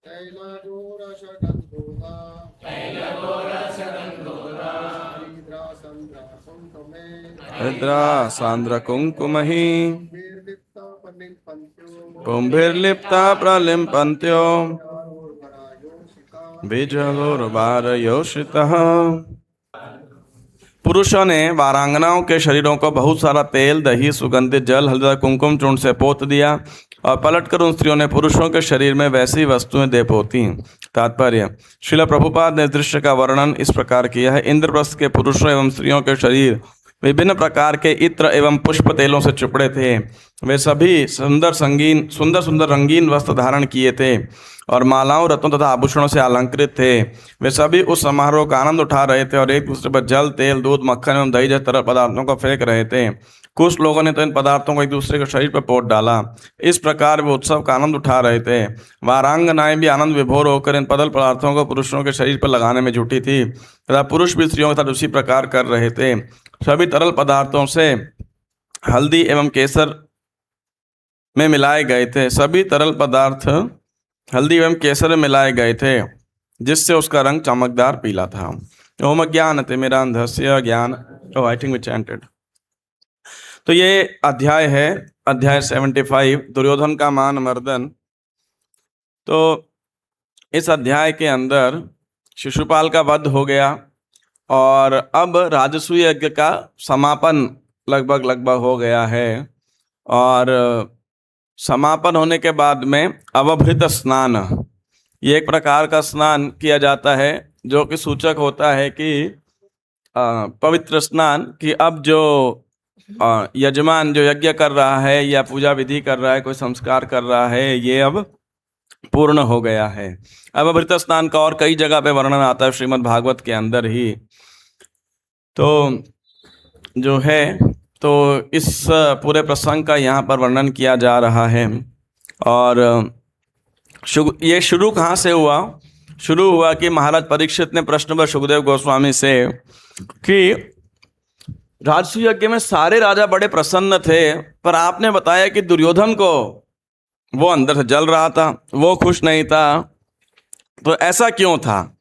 तैलगोरसगन्धोदा हरिद्रासन्द्रासुन्तमे हरिद्रा सांद्र कुंकुमहि वीर्लिप्ता पन्निपन्त्यो कुंभिर्लिप्ता प्रलिम्पन्त्यो चारोर्वरायोषिता बीजगोर्वारयोषितः। पुरुषों ने वारांगनाओं के शरीरों को बहुत सारा तेल, दही, सुगंधित जल, हल्दी, कुमकुम चूर्ण से पोत दिया और पलटकर उन स्त्रियों ने पुरुषों के शरीर में वैसी वस्तुएं दे पोती। तात्पर्य: श्रील प्रभुपाद ने इस दृश्य का वर्णन इस प्रकार किया है। इंद्रप्रस्थ के पुरुषों एवं स्त्रियों के शरीर विभिन्न प्रकार के इत्र एवं पुष्प तेलों से चुपड़े थे। वे सभी सुंदर सुंदर रंगीन वस्त्र धारण किए थे और मालाओं, रत्नों तथा आभूषणों से अलंकृत थे। वे सभी उस समारोह का आनंद उठा रहे थे और एक दूसरे पर जल, तेल, दूध, मक्खन एवं दही जैसे तरल पदार्थों को फेंक रहे थे। कुछ लोगों ने तो इन पदार्थों को एक दूसरे के शरीर पर पोत डाला। इस प्रकार वे उत्सव का आनंद उठा रहे थे। वारांगनाएं भी आनंद विभोर होकर इन तरल पदार्थों को पुरुषों के शरीर पर लगाने में जुटी थी तथा पुरुष भी स्त्रियों के साथ उसी प्रकार कर रहे थे। सभी तरल पदार्थों से हल्दी एवं केसर में मिलाए गए थे। सभी तरल पदार्थ हल्दी एवं केसर में मिलाए गए थे, जिससे उसका रंग चमकदार पीला था। ओम ज्ञान तिमिरांधस्य ज्ञान। I think we chanted. तो ये अध्याय है, अध्याय 75, दुर्योधन का मान मर्दन। तो इस अध्याय के अंदर शिशुपाल का वध हो गया और अब राजसूय यज्ञ का समापन लगभग हो गया है। और समापन होने के बाद में अवभृत स्नान, ये एक प्रकार का स्नान किया जाता है जो कि सूचक होता है कि पवित्र स्नान, कि अब जो यजमान जो यज्ञ कर रहा है या पूजा विधि कर रहा है, कोई संस्कार कर रहा है, ये अब पूर्ण हो गया है। अवभृत स्नान का और कई जगह पे वर्णन आता है श्रीमद् भागवत के अंदर ही। तो जो है, तो इस पूरे प्रसंग का यहाँ पर वर्णन किया जा रहा है। और ये शुरू कहाँ से हुआ? शुरू हुआ कि महाराज परीक्षित ने प्रश्न पर सुखदेव गोस्वामी से कि राजसूय यज्ञ में सारे राजा बड़े प्रसन्न थे, पर आपने बताया कि दुर्योधन को वो अंदर से जल रहा था, वो खुश नहीं था। तो ऐसा क्यों था?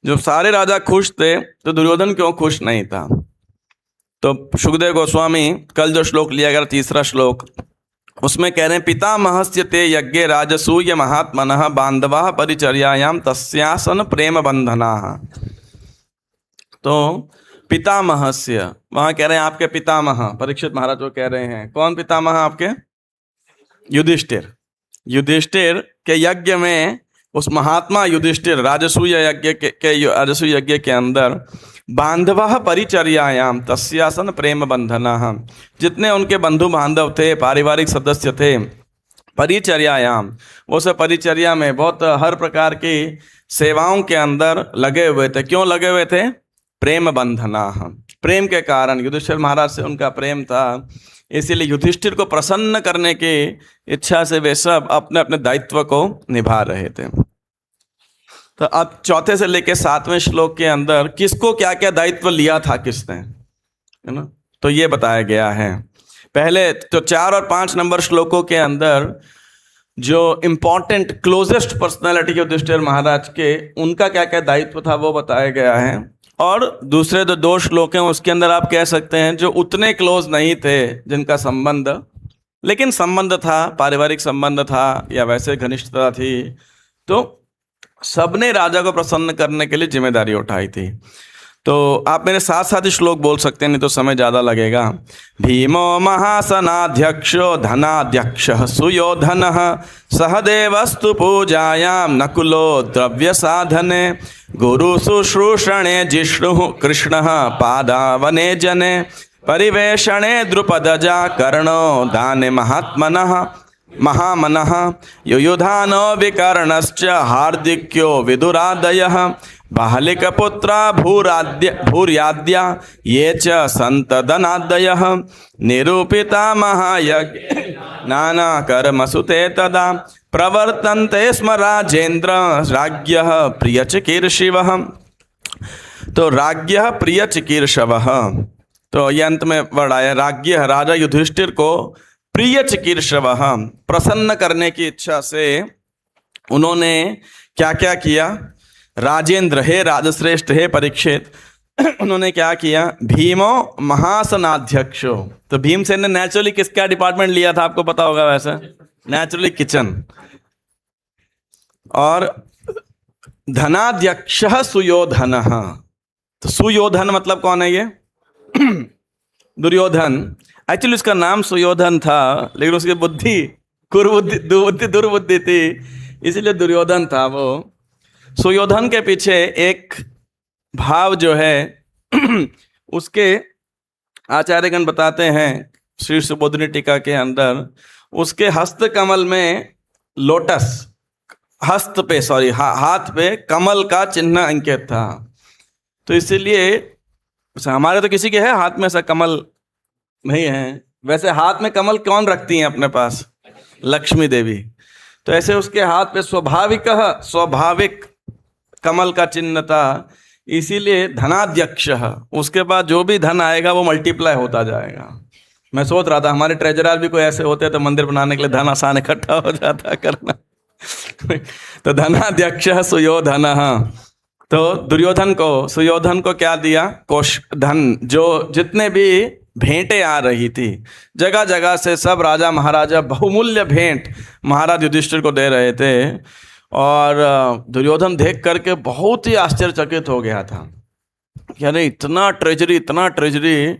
जब सारे राजा खुश थे तो दुर्योधन क्यों खुश नहीं था? तो सुखदेव गोस्वामी कल जो श्लोक लिया गया, तीसरा श्लोक, उसमें कह रहे हैं पितामहस्य ते यज्ञे राजसूय महात्मनः बांधवाः परिचर्यायाम तस्यासन प्रेम बंधनाः। तो पितामहस्य, वहां कह रहे हैं आपके पितामह परीक्षित महाराज जो कह रहे हैं। कौन पितामह आपके? युधिष्ठिर। युधिष्ठिर के यज्ञ में उस महात्मा युधिष्ठिर राजसूय यज्ञ के अंदर बांधवाः परिचर्यायाम तस्यासन प्रेम बंधनाः, जितने उनके बंधु बांधव थे, पारिवारिक सदस्य थे, परिचर्यायाम, वो सब परिचर्या में बहुत हर प्रकार की सेवाओं के अंदर लगे हुए थे। क्यों लगे हुए थे? प्रेम बंधनाः, प्रेम के कारण, युधिष्ठिर महाराज से उनका प्रेम था, इसीलिए युधिष्ठिर को प्रसन्न करने की इच्छा से वे सब अपने अपने दायित्व को निभा रहे थे। तो अब चौथे से लेकर 7वें श्लोक के अंदर किसको क्या क्या दायित्व लिया था किसने, है ना, तो ये बताया गया है। पहले तो 4 और 5 नंबर श्लोकों के अंदर जो इम्पोर्टेंट क्लोजेस्ट पर्सनालिटी युधिष्ठिर महाराज के, उनका क्या क्या दायित्व था वो बताया गया है। और दूसरे जो 2 श्लोक हैं उसके अंदर आप कह सकते हैं जो उतने क्लोज नहीं थे, जिनका संबंध, लेकिन संबंध था, पारिवारिक संबंध था या वैसे घनिष्ठता थी, तो सबने राजा को प्रसन्न करने के लिए जिम्मेदारी उठाई थी। तो आप मेरे साथ साथ ही श्लोक बोल सकते हैं, नहीं तो समय ज़्यादा लगेगा। भीमो महासनाध्यक्षो धनाध्यक्षः सुयोधनः सहदेवस्तु पूजायां नकुलो द्रव्य साधने गुरु शुश्रूषणे जिष्णुः कृष्णः पादावने जने परिवेषणे द्रुपदजा कर्णो दाने महात्मनः महामनः युयुधानो विकर्णश्च हार्दिक्यो विदुरादयः बाहलिकपुत्रा भूर्याद्या ये च सन्तदनादयः निरूपिता महायज्ञ नानाकर्मसु ते तदा प्रवर्तन्ते स्म राजेन्द्र राज्ञः प्रियचिकीर्षवः। तो राज्ञः प्रियचिकीर्षवः, तो ये अंत में वर्ड आया, राज्ञः राजा युधिष्ठिर को प्रिय चिकीर्षवः, प्रसन्न करने की इच्छा से उन्होंने क्या क्या किया? राजेंद्र, हे राजश्रेष्ठ, हे परीक्षित, उन्होंने क्या किया? भीमो महासनाध्यक्षो। तो भीमसेन ने नेचुरली किसका डिपार्टमेंट लिया था? आपको पता होगा वैसे, नेचुरली किचन। और धनाध्यक्ष सुयोधन। तो सुयोधन मतलब कौन है? ये दुर्योधन। एक्चुअली उसका नाम सुयोधन था, लेकिन उसकी बुद्धि दुर्बुद्धि थी, इसीलिए दुर्योधन था वो। सुयोधन के पीछे एक भाव जो है उसके आचार्यगण बताते हैं श्री सुबोधिनी टीका के अंदर, उसके हस्त कमल में लोटस, हस्त पे सॉरी हाथ पे कमल का चिन्ह अंकित था। तो इसीलिए हमारे तो किसी के है हाथ में ऐसा कमल नहीं है। वैसे हाथ में कमल कौन रखती हैं अपने पास? लक्ष्मी देवी। तो ऐसे उसके हाथ पे स्वाभाविक कमल का चिन्ह था, इसीलिए धनाध्यक्ष। उसके बाद जो भी धन आएगा वो मल्टीप्लाई होता जाएगा। मैं सोच रहा था हमारे ट्रेजरर भी कोई ऐसे होते तो मंदिर बनाने के लिए धन आसान इकट्ठा हो जाता करना। तो धनाध्यक्ष सुयोधन। तो सुयोधन को क्या दिया? कोश धन, जो जितने भी भेंटें आ रही थी जगह जगह से, सब राजा महाराजा बहुमूल्य भेंट महाराज युधिष्ठिर को दे रहे थे। और दुर्योधन देख करके बहुत ही आश्चर्यचकित हो गया था कि अरे इतना ट्रेजरी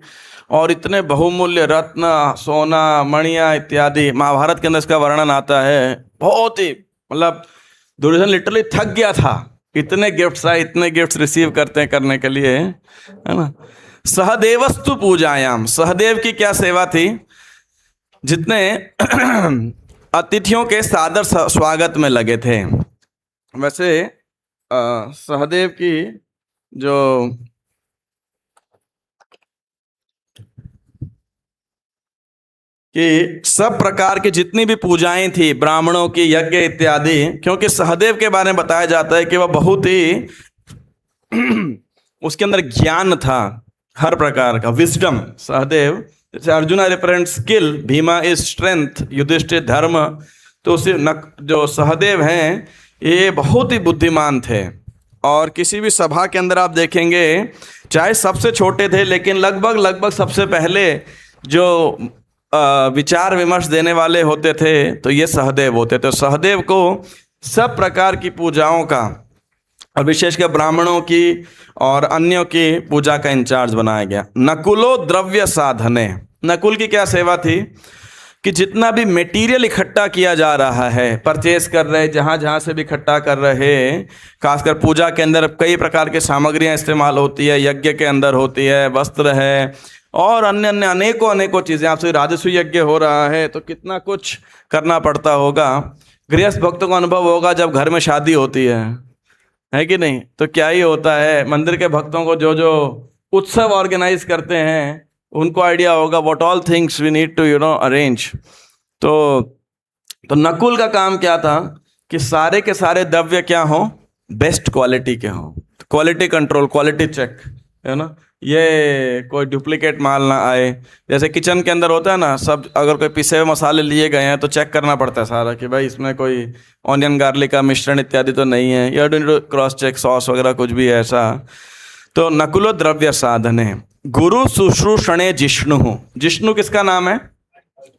और इतने बहुमूल्य रत्न, सोना, मणियाँ इत्यादि। महाभारत के अंदर इसका वर्णन आता है। बहुत ही मतलब दुर्योधन लिटरली थक गया था, इतने गिफ्ट्स आए, इतने गिफ्ट्स रिसीव करने के लिए, है ना। सहदेवस्तु पूजायाम, सहदेव की क्या सेवा थी? जितने अतिथियों के सादर स्वागत में लगे थे। वैसे सहदेव की जो कि सब प्रकार की जितनी भी पूजाएं थी, ब्राह्मणों की, यज्ञ इत्यादि, क्योंकि सहदेव के बारे में बताया जाता है कि वह बहुत ही उसके अंदर ज्ञान था, हर प्रकार का विजडम। सहदेव, जैसे Arjun represent skill, Bhima is strength, Yudhishthir धर्म, तो उसे जो सहदेव हैं ये बहुत ही बुद्धिमान थे। और किसी भी सभा के अंदर आप देखेंगे, चाहे सबसे छोटे थे लेकिन लगभग सबसे पहले जो विचार विमर्श देने वाले होते थे तो ये सहदेव होते थे। सहदेव को सब प्रकार की पूजाओं का और विशेषकर ब्राह्मणों की और अन्यों की पूजा का इंचार्ज बनाया गया। नकुलो द्रव्य साधने, नकुल की क्या सेवा थी कि जितना भी मटेरियल इकट्ठा किया जा रहा है, परचेस कर रहे, जहाँ से भी इकट्ठा कर रहे, खासकर पूजा के अंदर कई प्रकार की सामग्रियाँ इस्तेमाल होती है, यज्ञ के अंदर होती है, वस्त्र है और अन्य अनेकों चीज़ें। आपसे राजस्व यज्ञ हो रहा है तो कितना कुछ करना पड़ता होगा। गृहस्थ भक्तों को अनुभव होगा जब घर में शादी होती है कि नहीं, तो क्या ही होता है। मंदिर के भक्तों को जो उत्सव ऑर्गेनाइज करते हैं उनको आइडिया होगा what all things we need to arrange. तो नकुल का काम क्या था कि सारे के सारे द्रव्य क्या हो, बेस्ट क्वालिटी के हो। क्वालिटी कंट्रोल, क्वालिटी चेक, है ना, ये कोई डुप्लीकेट माल ना आए। जैसे किचन के अंदर होता है ना, सब अगर कोई पिसे हुए मसाले लिए गए हैं तो चेक करना पड़ता है सारा कि भाई इसमें कोई ऑनियन गार्लिक का मिश्रण इत्यादि तो नहीं है, या क्रॉस चेक, सॉस वगैरह कुछ भी है ऐसा। तो नकुलो द्रव्य साधने। गुरु शुश्रूषणे जिष्णु, जिष्णु किसका नाम है?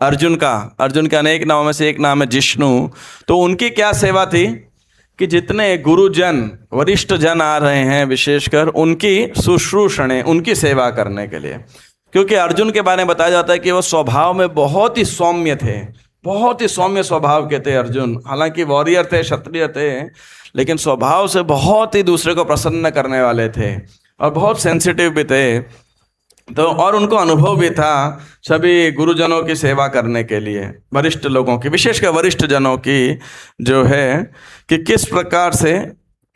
अर्जुन का। अर्जुन के अनेक नामों में से एक नाम है जिष्णु। तो उनकी क्या सेवा थी कि जितने गुरुजन, वरिष्ठ जन आ रहे हैं विशेषकर, उनकी शुश्रूषणे, उनकी सेवा करने के लिए। क्योंकि अर्जुन के बारे में बताया जाता है कि वो स्वभाव में बहुत ही सौम्य थे, बहुत ही सौम्य स्वभाव के थे अर्जुन। हालांकि वॉरियर थे, क्षत्रिय थे, लेकिन स्वभाव से बहुत ही दूसरे को प्रसन्न करने वाले थे और बहुत सेंसिटिव भी थे। तो और उनको अनुभव भी था सभी गुरुजनों की सेवा करने के लिए, वरिष्ठ लोगों की, विशेषकर वरिष्ठ जनों की जो है, कि किस प्रकार से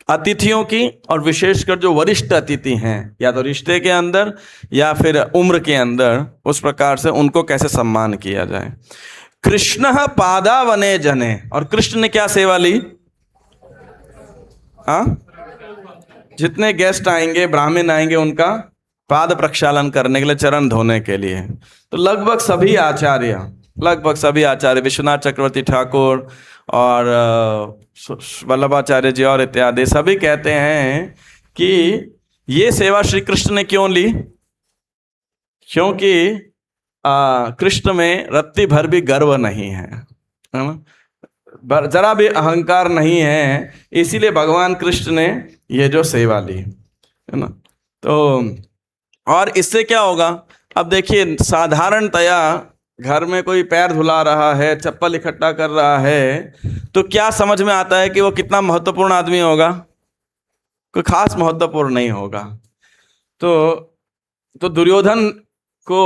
अतिथियों की, और विशेषकर जो वरिष्ठ अतिथि हैं या तो रिश्ते के अंदर या फिर उम्र के अंदर, उस प्रकार से उनको कैसे सम्मान किया जाए। कृष्ण पादावने जने, और कृष्ण ने क्या सेवा ली? जितने गेस्ट आएंगे, ब्राह्मण आएंगे, उनका पाद प्रक्षालन करने के लिए, चरण धोने के लिए। तो लगभग सभी आचार्य, विश्वनाथ चक्रवर्ती ठाकुर और वल्लभाचार्य जी और इत्यादि सभी कहते हैं कि ये सेवा श्री कृष्ण ने क्यों ली, क्योंकि कृष्ण में रत्ती भर भी गर्व नहीं है ना, जरा भी अहंकार नहीं है, इसीलिए भगवान कृष्ण ने ये जो सेवा ली है ना। तो और इससे क्या होगा, अब देखिए साधारणतया घर में कोई पैर धुला रहा है, चप्पल इकट्ठा कर रहा है, तो क्या समझ में आता है कि वो कितना महत्वपूर्ण आदमी होगा, कोई खास महत्वपूर्ण नहीं होगा। तो दुर्योधन को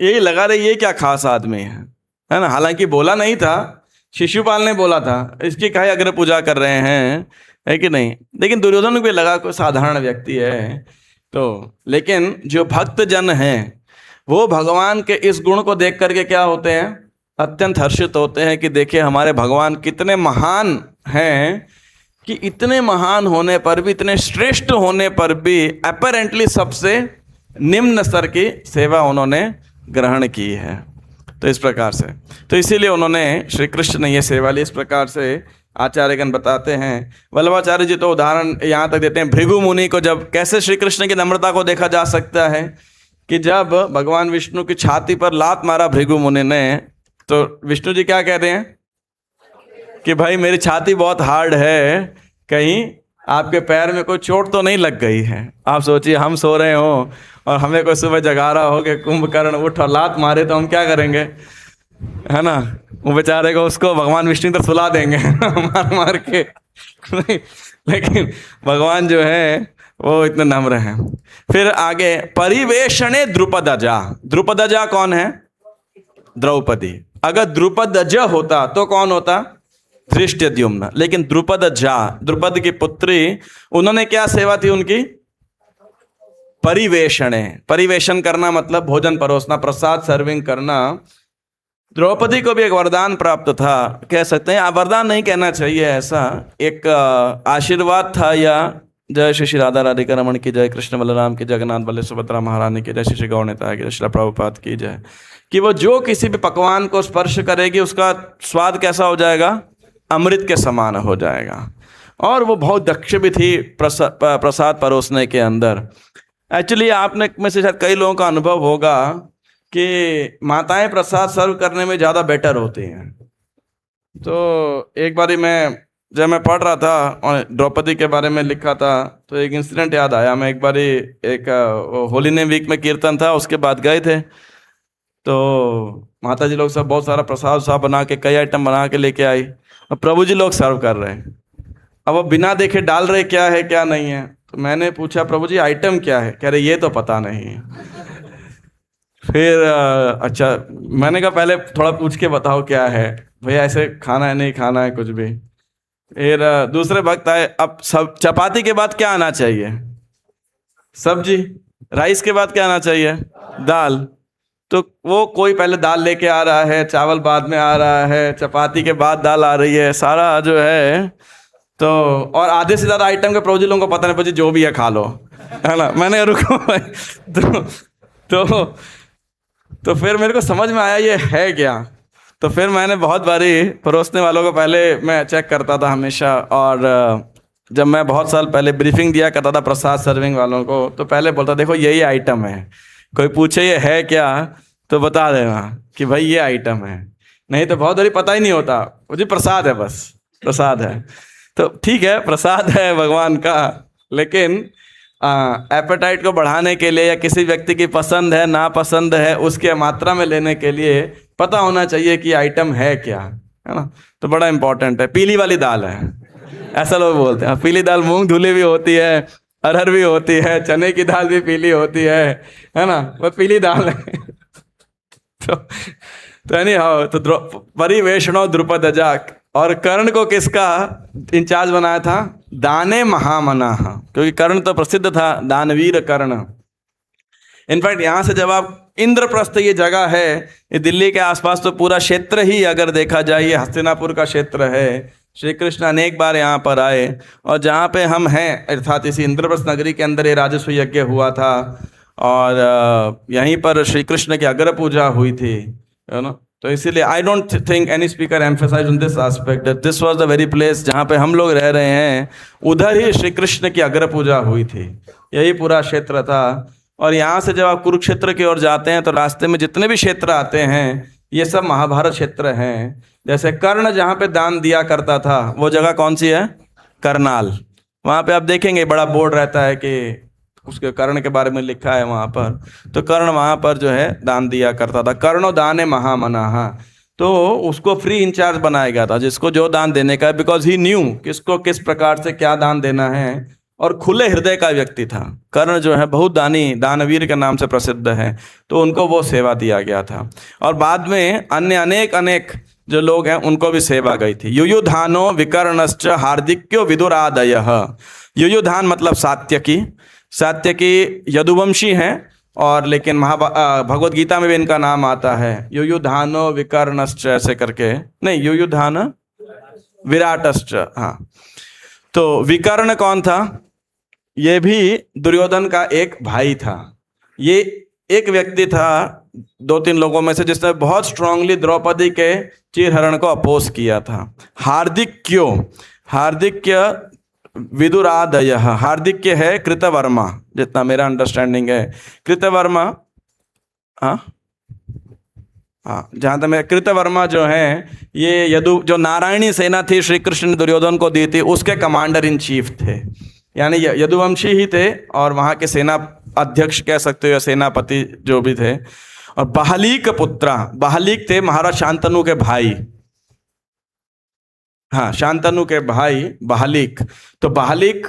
यही लगा रही ये क्या खास आदमी है ना। हालांकि बोला नहीं था, शिशुपाल ने बोला था इसकी काहे अग्र पूजा कर रहे हैं, है कि नहीं, लेकिन दुर्योधन को भी लगा कोई साधारण व्यक्ति है। तो लेकिन जो भक्त जन हैं वो भगवान के इस गुण को देख करके क्या होते हैं, अत्यंत हर्षित होते हैं कि देखिए हमारे भगवान कितने महान हैं, कि इतने महान होने पर भी, इतने श्रेष्ठ होने पर भी अपैरेंटली सबसे निम्न स्तर की सेवा उन्होंने ग्रहण की है। तो इस प्रकार से, तो इसीलिए उन्होंने श्री कृष्ण ने ये सेवा ली। इस प्रकार से आचार्यगण बताते हैं। वल्लभाचार्य जी तो उदाहरण यहाँ तक देते हैं, भृगु मुनि को जब कैसे श्री कृष्ण की नम्रता को देखा जा सकता है कि जब भगवान विष्णु की छाती पर लात मारा भृगु मुनि ने, तो विष्णु जी क्या कहते हैं कि भाई मेरी छाती बहुत हार्ड है, कहीं आपके पैर में कोई चोट तो नहीं लग गई है। आप सोचिए हम सो रहे हो और हमें कोई सुबह जगा रहा हो कि कुंभकर्ण उठ और लात मारे, तो हम क्या करेंगे, है ना, वो बेचारे को उसको भगवान विष्णु तर सुला देंगे मार मार के लेकिन भगवान जो है वो इतने नम्र हैं। फिर आगे परिवेशणे द्रुपदजा। द्रुपदजा कौन है, द्रौपदी। अगर द्रुपदज होता तो कौन होता, धृष्टद्युम्न। लेकिन द्रुपदजा, द्रुपद की पुत्री, उन्होंने क्या सेवा थी उनकी, परिवेशणे। परिवेशन करना मतलब भोजन परोसना, प्रसाद सर्विंग करना। द्रौपदी को भी एक वरदान प्राप्त था, कह सकते हैं, वरदान नहीं कहना चाहिए, ऐसा एक आशीर्वाद था। या जय श्री श्री राधा राधिका रमण की जय, कृष्ण बलराम की, जगन्नाथ बल्लभ सुभद्रा महारानी की जय, श्री श्री गौर निताय की जय, श्रील प्रभुपाद की जय। कि वो जो किसी भी पकवान को स्पर्श करेगी उसका स्वाद कैसा हो जाएगा, अमृत के समान हो जाएगा। और वो बहुत दक्ष भी थी प्रसाद परोसने के अंदर। एक्चुअली आपने में से शायद कई लोगों का अनुभव होगा कि माताएं प्रसाद सर्व करने में ज़्यादा बेटर होती हैं। तो एक बारी जब मैं पढ़ रहा था और द्रौपदी के बारे में लिखा था, तो एक इंसिडेंट याद आया। मैं एक बारी एक होली नेम वीक में कीर्तन था, उसके बाद गए थे, तो माता जी लोग सब बहुत सारा प्रसाद सा बना के, कई आइटम बना के लेके आई, और प्रभु जी लोग सर्व कर रहे हैं। अब वो बिना देखे डाल रहे क्या है क्या नहीं है। तो मैंने पूछा प्रभु जी आइटम क्या है, कह रहे ये तो पता नहीं। फिर अच्छा, मैंने कहा पहले थोड़ा पूछ के बताओ क्या है, भैया ऐसे खाना है नहीं खाना है कुछ भी। फिर दूसरे वक्त आए, अब सब चपाती के बाद क्या आना चाहिए, सब्जी। राइस के बाद क्या आना चाहिए, दाल। तो वो कोई पहले दाल लेके आ रहा है, चावल बाद में आ रहा है, चपाती के बाद दाल आ रही है, सारा जो है। तो और आधे से ज़्यादा आइटम के प्रभु जी लोगों को पता नहीं, प्रभु जी जो भी है खा लो, है ना। मैंने रुको तो फिर मेरे को समझ में आया ये है क्या। तो फिर मैंने बहुत बारी परोसने वालों को पहले मैं चेक करता था हमेशा, और जब मैं बहुत साल पहले ब्रीफिंग दिया करता था प्रसाद सर्विंग वालों को, तो पहले बोलता देखो यही आइटम है, कोई पूछे ये है क्या तो बता देना कि भाई ये आइटम है, नहीं तो बहुत बारी पता ही नहीं होता, मुझे प्रसाद है, बस प्रसाद है। तो ठीक है प्रसाद है भगवान का, लेकिन एपेटाइट को बढ़ाने के लिए या किसी व्यक्ति की पसंद है नापसंद है उसके मात्रा में लेने के लिए पता होना चाहिए कि आइटम है क्या, है ना। तो बड़ा इंपॉर्टेंट है। पीली वाली दाल है ऐसा लोग बोलते हैं, पीली दाल मूंग धुली भी होती है, अरहर भी होती है, चने की दाल भी पीली होती है ना, वो पीली दाल है। तो यानी हाँ, तो परिवेशणो द्रुपदजा। और कर्ण को किसका इंचार्ज बनाया था, दाने महामना, क्योंकि कर्ण तो प्रसिद्ध था, दानवीर कर्ण। इनफैक्ट यहाँ से जब आप इंद्रप्रस्थ ये जगह है, ये दिल्ली के आसपास तो पूरा क्षेत्र ही अगर देखा जाए ये हस्तिनापुर का क्षेत्र है। श्री कृष्ण अनेक बार यहाँ पर आए, और जहाँ पे हम हैं अर्थात इसी इंद्रप्रस्थ नगरी के अंदर ये राजस्व यज्ञ हुआ था, और यहीं पर श्री कृष्ण की अग्र पूजा हुई थी, है ना। तो इसीलिए I don't think any speaker emphasise on this aspect that this was the very place जहाँ पे हम लोग रह रहे हैं, उधर ही श्री कृष्ण की अग्र पूजा हुई थी, यही पूरा क्षेत्र था। और यहाँ से जब आप कुरुक्षेत्र की ओर जाते हैं तो रास्ते में जितने भी क्षेत्र आते हैं ये सब महाभारत क्षेत्र हैं। जैसे कर्ण जहाँ पे दान दिया करता था वो जगह कौन सी है? करनाल। वहाँ पे आप देखेंगे बड़ा बोर्ड रहता है कि उसके कर्ण के बारे में लिखा है वहाँ पर। तो कर्ण वहाँ पर जो है दान दिया करता था। कर्णो दाने महामनाहा, तो उसको फ्री इंचार्ज बनाया गया था जिसको जो दान देने का है, बिकॉज ही न्यू किसको किस प्रकार से क्या दान देना है, और खुले हृदय का व्यक्ति था। कर्ण जो है बहुत दानी, दानवीर के नाम से प्रसिद्ध है, तो उनको वो सेवा दिया गया था। और बाद में अन्य अनेक जो लोग हैं उनको भी सेवा गई थी। युयुधानो विकर्णश्च हार्दिक्यो विदुरादयः। युयुधान मतलब सात्यकी यदुवंशी हैं, और लेकिन भगवत गीता में भी इनका नाम आता है युयुधानो विकर्णश्च ऐसे करके, नहीं युयुधान विराटश्च। हाँ, तो विकर्ण कौन था? ये भी दुर्योधन का एक भाई था। ये एक व्यक्ति था 2-3 लोगों में से जिसने बहुत स्ट्रांगली द्रौपदी के चीरहरण को अपोज किया था। हार्दिक्य विदुरादय, हार्दिक्य है कृतवर्मा, जितना मेरा अंडरस्टैंडिंग है कृतवर्मा। हाँ, जहाँ तक मैं, कृतवर्मा जो है ये जो नारायणी सेना थी श्री कृष्ण ने दुर्योधन को दी थी, उसके कमांडर इन चीफ थे, यानी यदुवंशी ही थे, और वहाँ के सेना अध्यक्ष कह सकते हो या सेनापति जो भी थे। और बहलीक पुत्रा, बहलीक थे महाराज शांतनु के भाई। हाँ, शांतनु के भाई बहलीक। तो बहलीक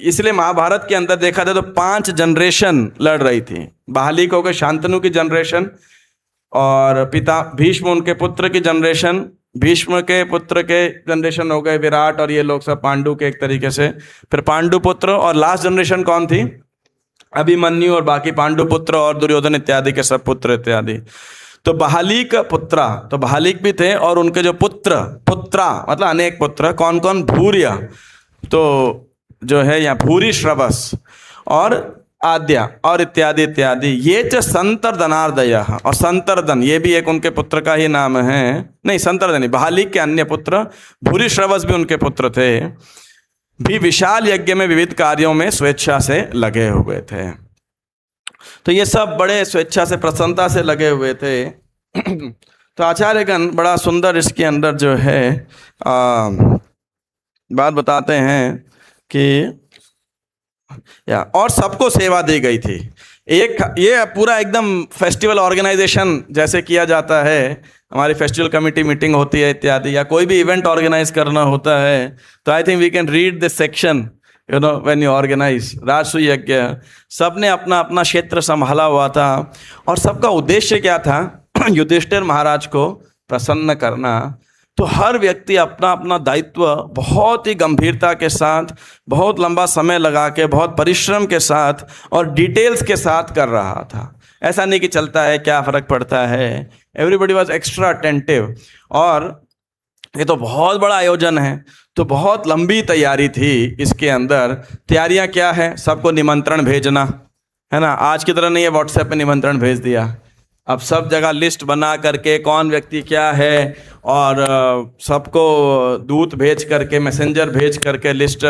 इसलिए महाभारत के अंदर देखा जाए तो 5 जनरेशन लड़ रही थी। बहलीक हो गए शांतनु की जनरेशन, और पिता भीष्म उनके पुत्र की जनरेशन, भीष्म के पुत्र के जनरेशन हो गए विराट, और ये लोग सब पांडु के एक तरीके से, फिर पांडु पुत्र, और लास्ट जनरेशन कौन थी? अभिमन्यु, और बाकी पांडु पुत्र और दुर्योधन इत्यादि के सब पुत्र इत्यादि। तो बहलीक पुत्रा, तो बहलीक भी थे, और उनके जो पुत्रा मतलब अनेक पुत्र, कौन कौन? भूर्य, तो जो है यहाँ भूरी श्रवस, और आद्या, और इत्यादि इत्यादि। ये च संतर्दनार्दय, और संतर्दन ये भी एक उनके पुत्र का ही नाम है, नहीं संतर्दन नहीं, बहालिक के अन्य पुत्र, भूरी श्रवस भी उनके पुत्र थे, भी विशाल यज्ञ में विविध कार्यों में स्वेच्छा से लगे हुए थे। तो ये सब बड़े स्वेच्छा से, प्रसन्नता से लगे हुए थे। तो आचार्यगण बड़ा सुंदर इसके अंदर जो है बात बताते हैं कि और सबको सेवा दी गई थी। एक ये पूरा एकदम फेस्टिवल ऑर्गेनाइजेशन जैसे किया जाता है, हमारी फेस्टिवल कमेटी मीटिंग होती है इत्यादि, या कोई भी इवेंट ऑर्गेनाइज करना होता है, तो I think we can read this section, you know, when you organise Rajasuya यज्ञ। सबने अपना अपना क्षेत्र संभाला हुआ था, और सबका उद्देश्य क्या था? युधिष्ठिर महाराज को प्रसन्न करना। तो हर व्यक्ति अपना अपना दायित्व बहुत ही गंभीरता के साथ, बहुत लंबा समय लगा के, बहुत परिश्रम के साथ और डिटेल्स के साथ कर रहा था। ऐसा नहीं कि चलता है क्या फ़र्क पड़ता है, एवरीबडी वॉज एक्स्ट्रा अटेंटिव। और ये तो बहुत बड़ा आयोजन है, तो बहुत लंबी तैयारी थी इसके अंदर। तैयारियां क्या है? सबको निमंत्रण भेजना, है ना। आज की तरह नहीं है व्हाट्सएप पे निमंत्रण भेज दिया, अब सब जगह लिस्ट बना करके कौन व्यक्ति क्या है, और सबको दूत भेज करके, मैसेंजर भेज करके लिस्ट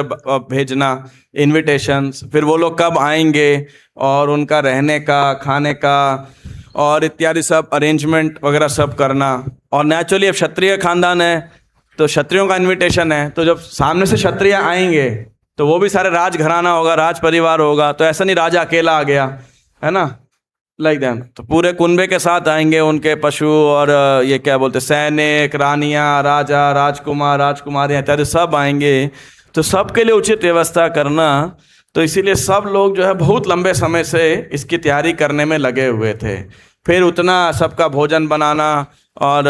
भेजना, इनविटेशंस, फिर वो लोग कब आएंगे और उनका रहने का, खाने का और इत्यादि सब अरेंजमेंट वगैरह सब करना। और नेचुरली अब क्षत्रिय खानदान है तो क्षत्रियों का इनविटेशन है, तो जब सामने से क्षत्रिय आएंगे तो वो भी सारे राजघराना होगा, राज परिवार होगा, तो ऐसा नहीं राजा अकेला आ गया, है ना, लाइक दैट। तो पूरे कुनबे के साथ आएंगे, उनके पशु और ये क्या बोलते, सैनिक, रानियां, राजा, राजकुमार, राजकुमारियां इत्यादि सब आएंगे, तो सबके लिए उचित व्यवस्था करना। तो इसीलिए सब लोग जो है बहुत लंबे समय से इसकी तैयारी करने में लगे हुए थे। फिर उतना सबका भोजन बनाना और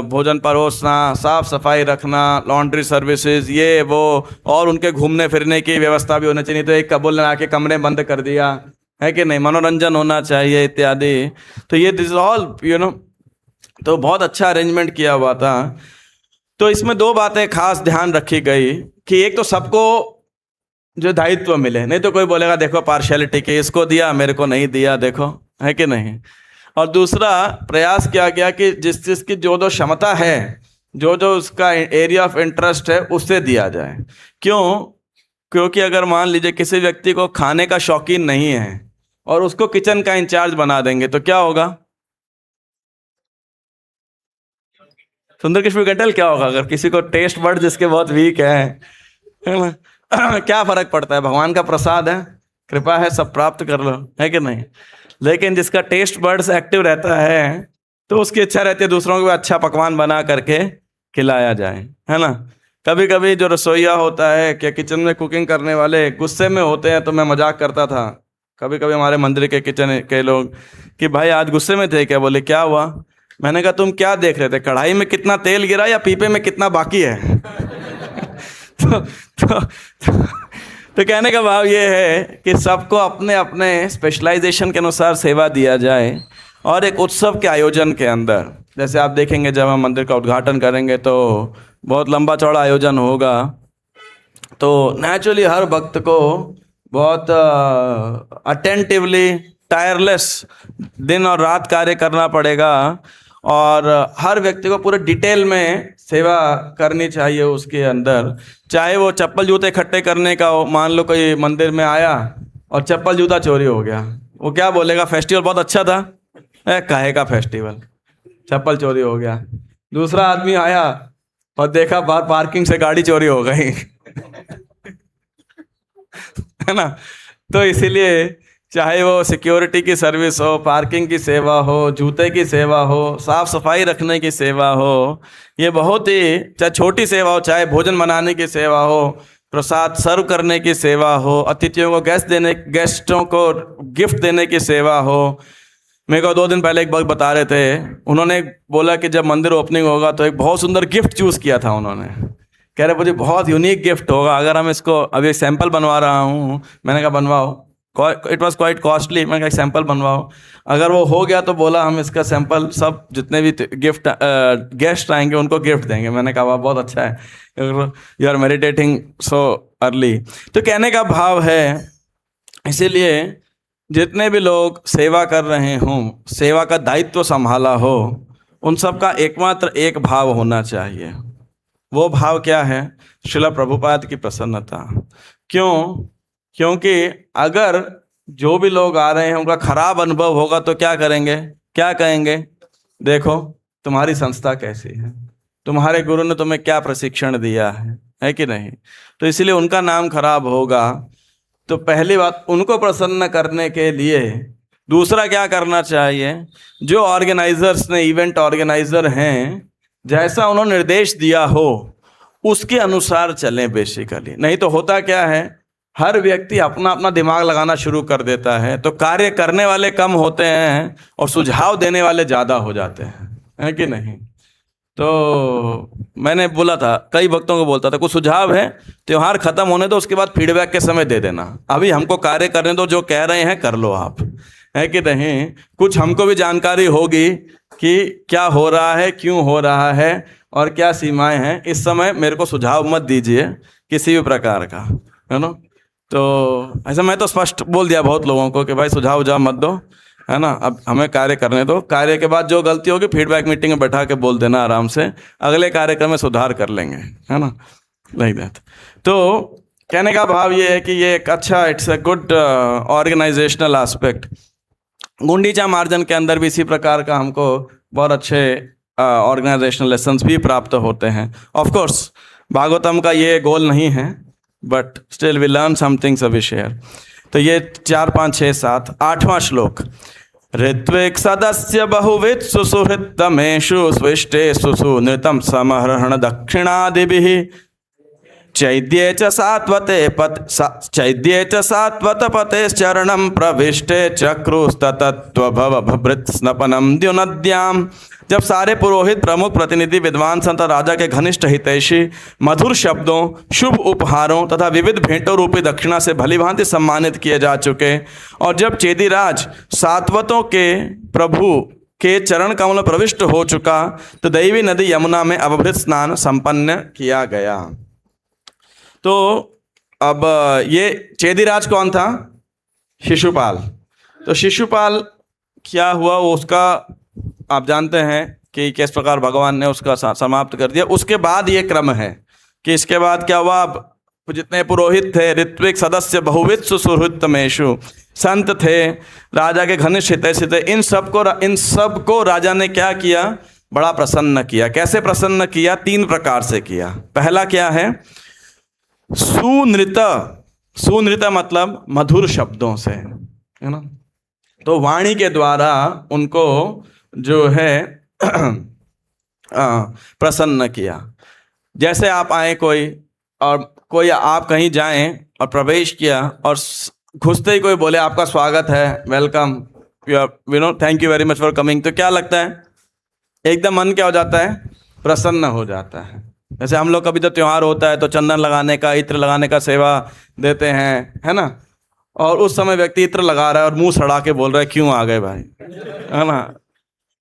भोजन परोसना, साफ सफाई रखना, लॉन्ड्री सर्विसेज, ये वो, और उनके घूमने फिरने की व्यवस्था भी होनी चाहिए। तो एक कबूल ने आके कमरे बंद कर दिया, है कि नहीं, मनोरंजन होना चाहिए इत्यादि। तो ये दिस ऑल यू नो, तो बहुत अच्छा अरेंजमेंट किया हुआ था। तो इसमें दो बातें खास ध्यान रखी गई कि एक तो सबको जो दायित्व मिले, नहीं तो कोई बोलेगा देखो पार्शियलिटी के, इसको दिया मेरे को नहीं दिया, देखो, है कि नहीं। और दूसरा प्रयास किया गया कि जिस जिसकी जो जो क्षमता है, जो जो उसका एरिया ऑफ इंटरेस्ट है, उससे दिया जाए। क्यों? क्योंकि अगर मान लीजिए किसी व्यक्ति को खाने का शौकीन नहीं है और उसको किचन का इंचार्ज बना देंगे तो क्या होगा? सुंदर कृष्ण कैटल, क्या होगा अगर किसी को टेस्ट बर्ड जिसके बहुत वीक है ना? क्या फर्क पड़ता है? भगवान का प्रसाद है, कृपा है, सब प्राप्त कर लो, है कि नहीं? लेकिन जिसका टेस्ट बर्ड्स एक्टिव रहता है तो उसकी इच्छा रहती है दूसरों को भी अच्छा पकवान बना करके खिलाया जाए, है ना? कभी कभी जो रसोइया होता है, क्या किचन में कुकिंग करने वाले गुस्से में होते हैं, तो मैं मजाक करता था कभी कभी हमारे मंदिर के किचन के लोग कि भाई आज गुस्से में थे क्या? बोले क्या हुआ? मैंने कहा तुम क्या देख रहे थे, कढ़ाई में कितना तेल गिरा या पीपे में कितना बाकी है? तो कहने का भाव ये है कि सबको अपने अपने स्पेशलाइजेशन के अनुसार सेवा दिया जाए। और एक उत्सव के आयोजन के अंदर, जैसे आप देखेंगे जब हम मंदिर का उद्घाटन करेंगे तो बहुत लंबा चौड़ा आयोजन होगा, तो नेचुरली हर भक्त को बहुत अटेंटिवली टायरलेस दिन और रात कार्य करना पड़ेगा और हर व्यक्ति को पूरे डिटेल में सेवा करनी चाहिए उसके अंदर। चाहे वो चप्पल जूते इकट्ठे करने का हो, मान लो कोई मंदिर में आया और चप्पल जूता चोरी हो गया, वो क्या बोलेगा? फेस्टिवल बहुत अच्छा था। काहे का फेस्टिवल, चप्पल चोरी हो गया। दूसरा आदमी आया और देखा बाहर पार्किंग से गाड़ी चोरी हो गई है ना? तो इसीलिए चाहे वो सिक्योरिटी की सर्विस हो, पार्किंग की सेवा हो, जूते की सेवा हो, साफ सफाई रखने की सेवा हो, ये बहुत ही, चाहे छोटी सेवा हो, चाहे भोजन बनाने की सेवा हो, प्रसाद सर्व करने की सेवा हो, अतिथियों को गेस्टों को गिफ्ट देने की सेवा हो। मेरे को 2 दिन पहले एक बात बता रहे थे, उन्होंने बोला कि जब मंदिर ओपनिंग होगा तो एक बहुत सुंदर गिफ्ट चूज किया था उन्होंने। कह रहे मुझे बहुत यूनिक गिफ्ट होगा, अगर हम इसको अभी सैंपल बनवा रहा हूँ। मैंने कहा बनवाओ, इट वॉज क्वाइट कॉस्टली। मैंने कहा सैंपल बनवाओ, अगर वो हो गया तो बोला हम इसका सैंपल सब जितने भी गिफ्ट गेस्ट आएंगे उनको गिफ्ट देंगे। मैंने कहा वाह बहुत अच्छा है, you are meditating so early. तो कहने का भाव है, इसीलिए जितने भी लोग सेवा कर रहे हों, सेवा का दायित्व संभाला हो, उन सब का एकमात्र एक भाव होना चाहिए। वो भाव क्या है? श्रील प्रभुपाद की प्रसन्नता। क्यों? क्योंकि अगर जो भी लोग आ रहे हैं उनका खराब अनुभव होगा तो क्या करेंगे? क्या कहेंगे? देखो तुम्हारी संस्था कैसी है, तुम्हारे गुरु ने तुम्हें क्या प्रशिक्षण दिया है कि नहीं? तो इसलिए उनका नाम खराब होगा। तो पहली बात, उनको प्रसन्न करने के लिए दूसरा क्या करना चाहिए? जो ऑर्गेनाइजर्स ने, इवेंट ऑर्गेनाइजर हैं, जैसा उन्होंने निर्देश दिया हो उसके अनुसार चलें बेसिकली। नहीं तो होता क्या है, हर व्यक्ति अपना अपना दिमाग लगाना शुरू कर देता है, तो कार्य करने वाले कम होते हैं और सुझाव देने वाले ज़्यादा हो जाते हैं, है कि नहीं? तो मैंने बोला था, कई भक्तों को बोलता था, कुछ सुझाव है, त्योहार खत्म होने दो, उसके बाद फीडबैक के समय दे देना। अभी हमको कार्य करने दो, जो कह रहे हैं कर लो आप, है कि नहीं? कुछ हमको भी जानकारी होगी कि क्या हो रहा है, क्यों हो रहा है और क्या सीमाएं हैं। इस समय मेरे को सुझाव मत दीजिए किसी भी प्रकार का, है ना? तो ऐसा मैं तो स्पष्ट बोल दिया बहुत लोगों को कि भाई सुझाव उझाव मत दो, है ना? अब हमें कार्य करने दो, कार्य के बाद जो गलती होगी फीडबैक मीटिंग में बैठा के बोल देना आराम से, अगले कार्यक्रम में सुधार कर लेंगे, है ना? Like that. तो कहने का भाव ये है कि ये एक अच्छा, it's a good organisational aspect. Gundicha Marjana के अंदर भी इसी प्रकार का हमको बहुत अच्छे ऑर्गेनाइजेशनल लेसन्स भी प्राप्त होते हैं। ऑफ कोर्स भागवतम का ये गोल नहीं है, but still we learn something, सभी शेयर। तो ये 4, 5, 6, 7, 8वां श्लोक। ऋत्विक सदस्य बहुविध सुसुहृतमेषु स्विष्टेषु सुनृतं समहरण दक्षिणादिभिः चैद्ये च सात्वत पतेश्चरणं प्रविष्टे चक्रुस्ततत्वभव भभृत् स्नपनं द्युनद्याम्। जब सारे पुरोहित, प्रमुख, प्रतिनिधि, विद्वान, संत, राजा के घनिष्ठ हितैषी मधुर शब्दों, शुभ उपहारों तथा विविध भेंटों रूपी दक्षिणा से भलीभांति सम्मानित किए जा चुके, और जब चेदीराज सात्वतों के प्रभु के चरण कमल प्रविष्ट हो चुका, तो दैवी नदी यमुना में अवभृत स्नान संपन्न किया गया। तो अब ये चेदीराज कौन था? शिशुपाल। तो शिशुपाल क्या हुआ वो उसका आप जानते हैं कि किस प्रकार भगवान ने उसका समाप्त कर दिया। उसके बाद ये क्रम है कि इसके बाद क्या हुआ, अब जितने पुरोहित थे, ऋत्विक सदस्य बहुविध सुहृतमेषु, संत थे, राजा के घनिष्ठ हितैषी थे, इन सबको राजा ने क्या किया, बड़ा प्रसन्न किया। कैसे प्रसन्न किया? 3 प्रकार से किया। पहला क्या है, सुनृत। सुनृत मतलब मधुर शब्दों से, है ना। तो वाणी के द्वारा उनको जो है प्रसन्न किया। जैसे आप आए कोई आप कहीं जाएं और प्रवेश किया और घुसते ही कोई बोले आपका स्वागत है, welcome, thank you very much for coming, तो क्या लगता है, एकदम मन क्या हो जाता है, प्रसन्न हो जाता है। जैसे हम लोग कभी तो त्योहार होता है तो चंदन लगाने का, इत्र लगाने का सेवा देते हैं, है ना, और उस समय व्यक्ति इत्र लगा रहा है और मुंह सड़ा के बोल रहा है क्यों आ गए भाई, है ना,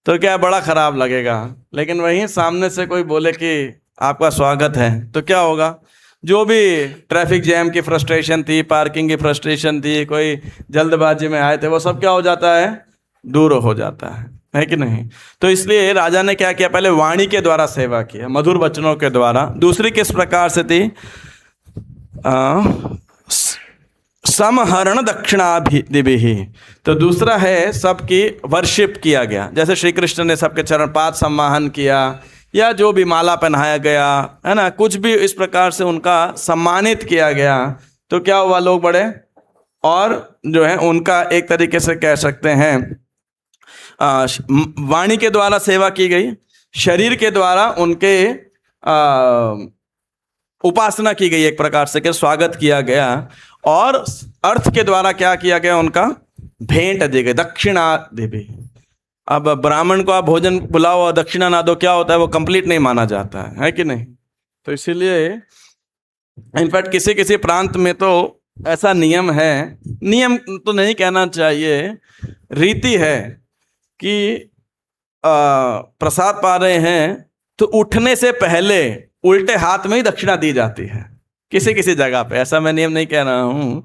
तो क्या बड़ा खराब लगेगा। लेकिन वहीं सामने से कोई बोले कि आपका स्वागत है, तो क्या होगा, जो भी ट्रैफिक जैम की फ्रस्ट्रेशन थी, पार्किंग की फ्रस्ट्रेशन थी, कोई जल्दबाजी में आए थे, वो सब क्या हो जाता है, दूर हो जाता है कि नहीं। तो इसलिए राजा ने क्या किया, पहले वाणी के द्वारा सेवा किया, मधुर वचनों के द्वारा। दूसरी किस प्रकार से थी, समहरण दक्षिणाभिदिभिः, तो दूसरा है सबकी वर्शिप किया गया। जैसे श्री कृष्ण ने सबके चरण पाद सम्माहन किया, या जो भी माला पहनाया गया, है ना, कुछ भी इस प्रकार से उनका सम्मानित किया गया, तो क्या हुआ, लोग बड़े, और जो है उनका एक तरीके से कह सकते हैं वाणी के द्वारा सेवा की गई, शरीर के द्वारा उनके उपासना की गई एक प्रकार से, कि स्वागत किया गया, और अर्थ के द्वारा क्या किया गया, उनका भेंट दी गई, दक्षिणादिभिः। अब ब्राह्मण को आप भोजन बुलाओ और दक्षिणा ना दो, क्या होता है, वो कंप्लीट नहीं माना जाता है कि नहीं। तो इसीलिए इनफैक्ट किसी किसी प्रांत में तो ऐसा नियम है, नियम तो नहीं कहना चाहिए, रीति है कि प्रसाद पा रहे हैं तो उठने से पहले उल्टे हाथ में ही दक्षिणा दी जाती है, किसी किसी जगह पे। ऐसा मैं नियम नहीं कह रहा हूँ,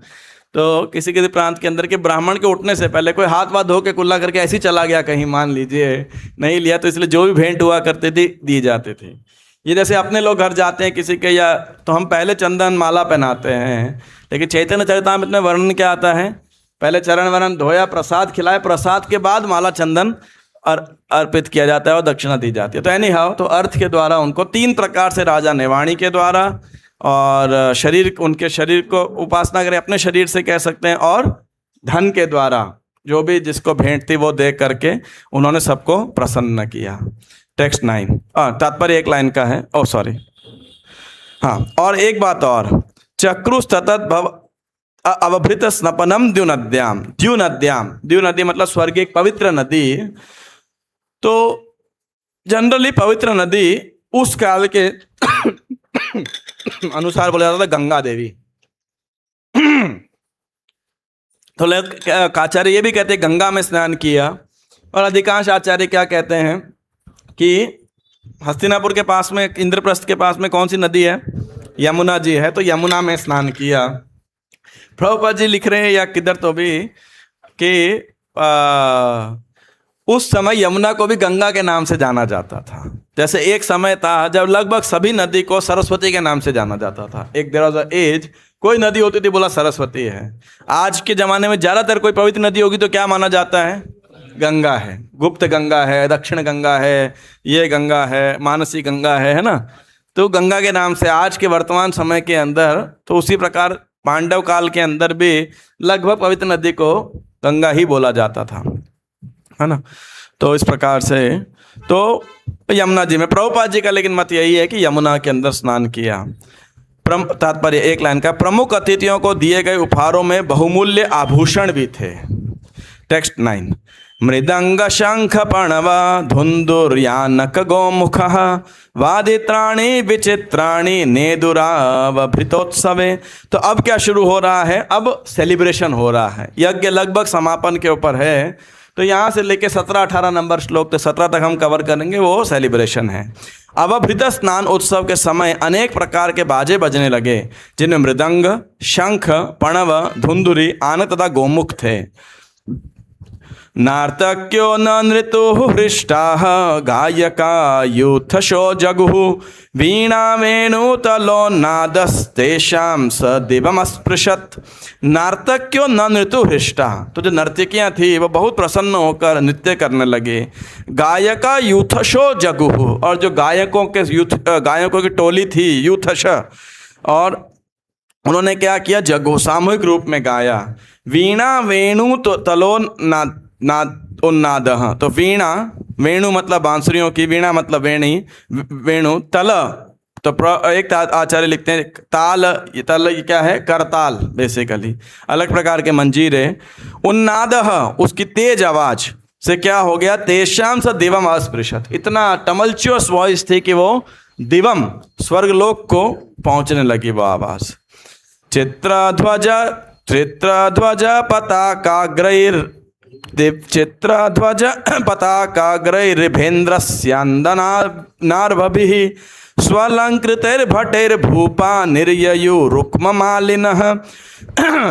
तो किसी किसी प्रांत के अंदर के ब्राह्मण के उठने से पहले कोई हाथ वाथ धो के कुल्ला करके ऐसे ही चला गया कहीं, मान लीजिए नहीं लिया, तो इसलिए जो भी भेंट हुआ करते थे दी जाते थे। ये जैसे अपने लोग घर जाते हैं किसी के, या तो हम पहले चंदन माला पहनाते हैं, लेकिन चैतन्य चरितामृत में वर्णन क्या आता है, पहले चरण वरण धोया, प्रसाद खिलाए, प्रसाद के बाद माला चंदन अर्पित किया जाता है और दक्षिणा दी जाती है। तो एनी हाउ, तो अर्थ के द्वारा उनको 3 प्रकार से राजा ने, वाणी के द्वारा, और शरीर, उनके शरीर को उपासना करें, अपने शरीर से कह सकते हैं, और धन के द्वारा जो भी जिसको भेंट थी वो दे करके उन्होंने सबको प्रसन्न किया। टेक्स्ट 9 तात्पर्य 1 लाइन का है, ओ सॉरी, हाँ, और एक बात और, चक्रुस्ततत भव अवभृत स्नपनम द्युनद्याम। द्यु नदी मतलब स्वर्ग एक पवित्र नदी। तो जनरली पवित्र नदी उस काल के अनुसार बोला जाता था गंगा देवी। तो आचार्य ये भी कहते हैं गंगा में स्नान किया, और अधिकांश आचार्य क्या कहते हैं कि हस्तिनापुर के पास में, इंद्रप्रस्थ के पास में कौन सी नदी है, यमुना जी है, तो यमुना में स्नान किया। प्रभुपाद जी लिख रहे हैं या किधर तो भी कि उस समय यमुना को भी गंगा के नाम से जाना जाता था। जैसे एक समय था जब लगभग सभी नदी को सरस्वती के नाम से जाना जाता था। एक देयर वाज अ एज, कोई नदी होती थी बोला सरस्वती है। आज के ज़माने में ज़्यादातर कोई पवित्र नदी होगी तो क्या माना जाता है, गंगा है, गुप्त गंगा है, दक्षिण गंगा है, ये गंगा है, मानसी गंगा है ना। तो गंगा के नाम से आज के वर्तमान समय के अंदर, तो उसी प्रकार पांडव काल के अंदर भी लगभग पवित्र नदी को गंगा ही बोला जाता था, है ना। तो इस प्रकार से तो यमुना जी में, प्रभुपाद जी का लेकिन मत यही है कि यमुना के अंदर स्नान किया। तात्पर्य 1 लाइन का, प्रमुख अतिथियों को दिए गए उपहारों में बहुमूल्य आभूषण भी थे। टेक्स्ट 9, मृदंग शंख प्रणव धुंदुर्यानक गोमुखः वादित्राणि विचित्राणि नेदुरावभृतोत्सवे। तो अब क्या शुरू हो रहा है, अब सेलिब्रेशन हो रहा है, यज्ञ लगभग समापन के ऊपर है। तो यहाँ से लेके 17-18 नंबर श्लोक, तो 17 तक हम कवर करेंगे, वो सेलिब्रेशन है। अवभृत स्नान उत्सव के समय अनेक प्रकार के बाजे बजने लगे, जिनमें मृदंग, शंख, प्रणव, धुंधुरी, आनक तथा गोमुख थे। नार्तक्यो न नृतुः हृष्टाः गायका यूथशो जगुः वीणा वेणुतलोन्नादस्तेषां स दिवमस्पृशत्। नार्तक्यो न नृतु हृष्टा, तो जो नर्तकियाँ थी वो बहुत प्रसन्न होकर नृत्य करने लगे। गायका यूथशो जगुः, और जो गायकों की टोली थी यूथश, और उन्होंने क्या किया, जगो सामूहिक रूप में गाया। वीणा वेणु तो तलो उन्नाद, तो वीणा, वेणु मतलब बांसुरियों की, वीणा मतलब वेणी, वेणु, तल तो एक आचार्य लिखते हैं ताल, ये तल ये क्या है, करताल बेसिकली, अलग प्रकार के मंजीरे। उन्नाद, उसकी तेज आवाज से क्या हो गया, तेषाम स दिवम अस्पृशत, इतना टमल्चुअस वॉइस थी कि वो दिवम स्वर्गलोक को पहुंचने लगी वो आवाज। चित्रध्वज पताकाग्रैर्भेन्द्रस्यांदनार्भभिः स्वलंकृतैर्भटैर्भूपा निर्ययु रुक्ममालिनः।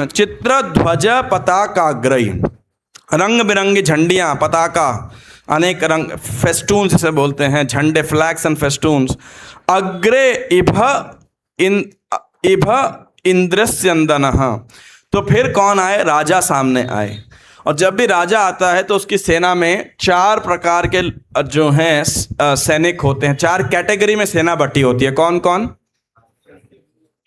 चित्रध्वज पताकाग्रै, रंग बिरंगी झंडियाँ, पताका अनेक रंग, फेस्टून्स जिसे बोलते हैं, झंडे, फ्लैग्स एंड फेस्टून्स। अग्रे इभ इंद्रस्यंदनः, तो फिर कौन आए, राजा सामने आए। और जब भी राजा आता है तो उसकी सेना में 4 प्रकार के जो हैं सैनिक होते हैं, 4 कैटेगरी में सेना बटी होती है। कौन कौन?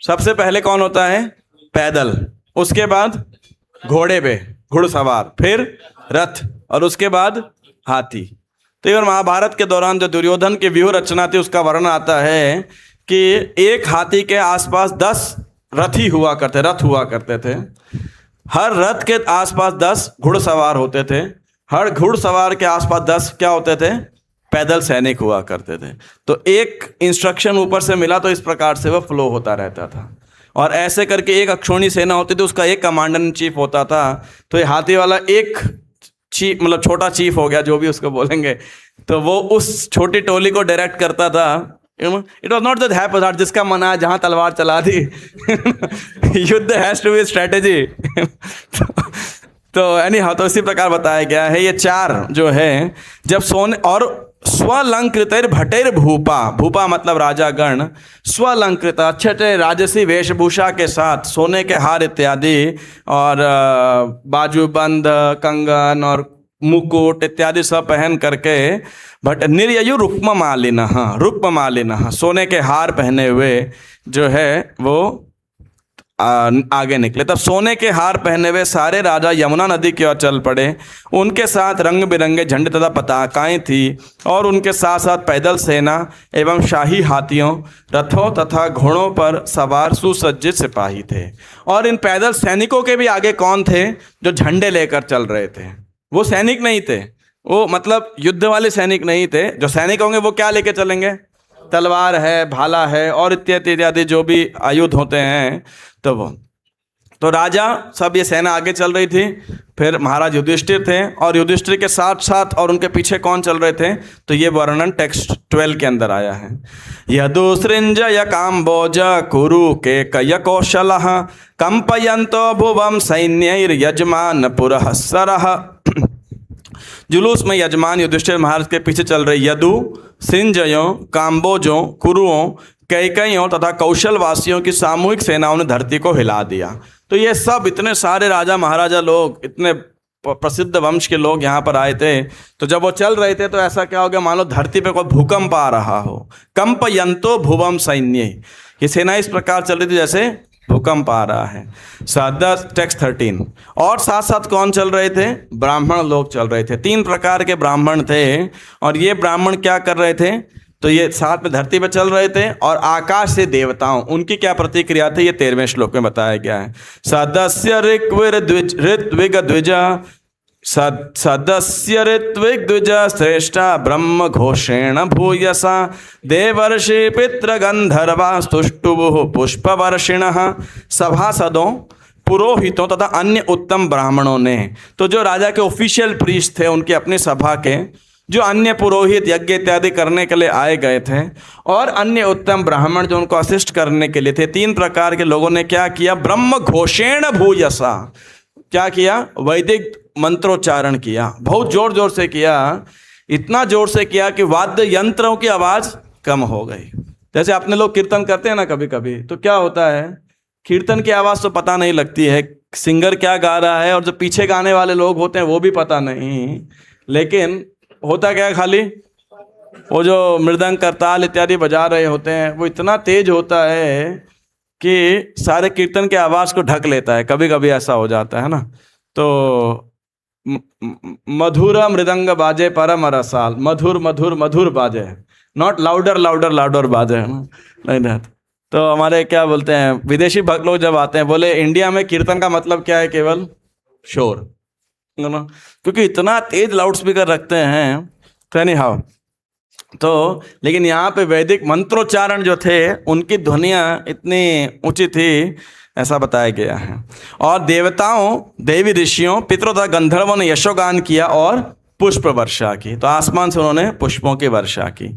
सबसे पहले कौन होता है, पैदल, उसके बाद घोड़े पे घुड़सवार, फिर रथ, और उसके बाद हाथी। तो ये महाभारत के दौरान जो दुर्योधन की व्यूह रचना थी उसका वर्णन आता है कि एक हाथी के आसपास 10 रथ हुआ करते थे। हर रथ के आसपास 10 घुड़सवार होते थे। हर घुड़सवार के आसपास 10 क्या होते थे, पैदल सैनिक हुआ करते थे। तो एक इंस्ट्रक्शन ऊपर से मिला तो इस प्रकार से वह फ्लो होता रहता था। और ऐसे करके एक अक्षौणी सेना होती थी, उसका एक कमांडर इन चीफ होता था। तो ये हाथी वाला एक चीफ, मतलब छोटा चीफ हो गया, जो भी उसको बोलेंगे, तो वो उस छोटी टोली को डायरेक्ट करता था। इट वॉज नॉट दैट हैप्पन, जिसका मन आया जहां तलवार चला दी। युद्ध हैज टू बी स्ट्रेटेजी। तो एनी हाउ, तो इसी प्रकार बताया गया है। ये 4 जो है, जब सोने और स्वलंकृतर भटेर भूपा, भूपा मतलब राजागण, स्वलंकृत अच्छे अच्छे राजसी वेशभूषा के साथ सोने के हार इत्यादि और बाजूबंद, कंगन और मुकुट इत्यादि सब पहन करके, बट निर्ययु रुक्ममालिनः, रुक्ममालिनः सोने के हार पहने हुए जो है वो आगे निकले। तब सोने के हार पहने हुए सारे राजा यमुना नदी की ओर चल पड़े। उनके साथ रंग बिरंगे झंडे तथा पताकाएं थी, और उनके साथ साथ पैदल सेना एवं शाही हाथियों, रथों तथा घोड़ों पर सवार सुसज्जित सिपाही थे। और इन पैदल सैनिकों के भी आगे कौन थे, जो झंडे लेकर चल रहे थे। वो सैनिक नहीं थे, वो मतलब युद्ध वाले सैनिक नहीं थे। जो सैनिक होंगे वो क्या लेके चलेंगे, तलवार है, भाला है और इत्यादि इत्यादि जो भी आयुध होते हैं। तो वो तो राजा सब ये सेना आगे चल रही थी। फिर महाराज युधिष्ठिर थे, और युधिष्ठिर के साथ साथ और उनके पीछे कौन चल रहे थे, तो ये वर्णन टेक्स्ट 12 के अंदर आया है। यदुसृंजय काम्बोज कुरु के कय कौशलः कंपयन्तो भुवं सैन्यैर्यजमान पुरःसरः। जुलूस में यजमान युधिष्ठिर महाराज के पीछे चल रहे यदु, सिंजयों, काम्बोजों, कुरुओं, कैकइयों तथा कौशल वासियों की सामूहिक सेनाओं ने धरती को हिला दिया। तो ये सब इतने सारे राजा महाराजा लोग, इतने प्रसिद्ध वंश के लोग यहाँ पर आए थे। तो जब वो चल रहे थे तो ऐसा क्या हो गया, मान लो धरती पे कोई भूकंप आ रहा हो। कंपयन्तो भुवं सैन्य, ये सेना इस प्रकार चल रही थी जैसे भूकंप आ रहा है। टेक्स्ट 13। और साथ साथ कौन चल रहे थे, ब्राह्मण लोग चल रहे थे। 3 प्रकार के ब्राह्मण थे, और ये ब्राह्मण क्या कर रहे थे, तो ये साथ में धरती पर चल रहे थे। और आकाश से देवताओं, उनकी क्या प्रतिक्रिया थी, ये 13वें श्लोक में बताया गया है। सदस्य ऋत्विग सदस्य ऋत्विग्द्विज श्रेष्ठा ब्रह्म घोषेण भूयसा देवर्षि पितृगंधर्वा स्तुष्टुवुः पुष्पवर्षिणः। सभासदों, पुरोहितों तथा अन्य उत्तम ब्राह्मणों ने, तो जो राजा के ऑफिशियल प्रीस्ट थे, उनकी अपनी सभा के जो अन्य पुरोहित यज्ञ इत्यादि करने के लिए आए गए थे, और अन्य उत्तम ब्राह्मण जो उनको असिस्ट करने के लिए थे, 3 प्रकार के लोगों ने क्या किया, ब्रह्म घोषेण भूयसा, क्या किया, वैदिक मंत्रोच्चारण किया, बहुत जोर जोर से किया, इतना जोर से किया कि वाद्य यंत्रों की आवाज कम हो गई। जैसे अपने लोग कीर्तन करते हैं ना कभी कभी, तो क्या होता है, कीर्तन की आवाज तो पता नहीं लगती है, सिंगर क्या गा रहा है, और जो पीछे गाने वाले लोग होते हैं वो भी पता नहीं, लेकिन होता क्या है, खाली वो जो मृदंग करताल इत्यादि बजा रहे होते हैं वो इतना तेज होता है कि सारे कीर्तन के आवाज को ढक लेता है। कभी कभी ऐसा हो जाता है ना। तो मधुर मृदंग बाजे परम रसाल, मधुर मधुर मधुर बाजे, नॉट लाउडर लाउडर लाउडर बाजे, नहीं ना। तो हमारे क्या बोलते हैं विदेशी भक्त लोग जब आते हैं, बोले इंडिया में कीर्तन का मतलब क्या है, केवल शोर, है ना, क्योंकि इतना तेज लाउड स्पीकर रखते हैं। तो एनी हाउ, तो लेकिन यहाँ पे वैदिक मंत्रोच्चारण जो थे उनकी ध्वनियाँ इतनी ऊंची थी, ऐसा बताया गया है। और देवताओं, देवी ऋषियों, पितरों तथा गंधर्वों ने यशोगान किया और पुष्प वर्षा की। तो आसमान से उन्होंने पुष्पों की वर्षा की।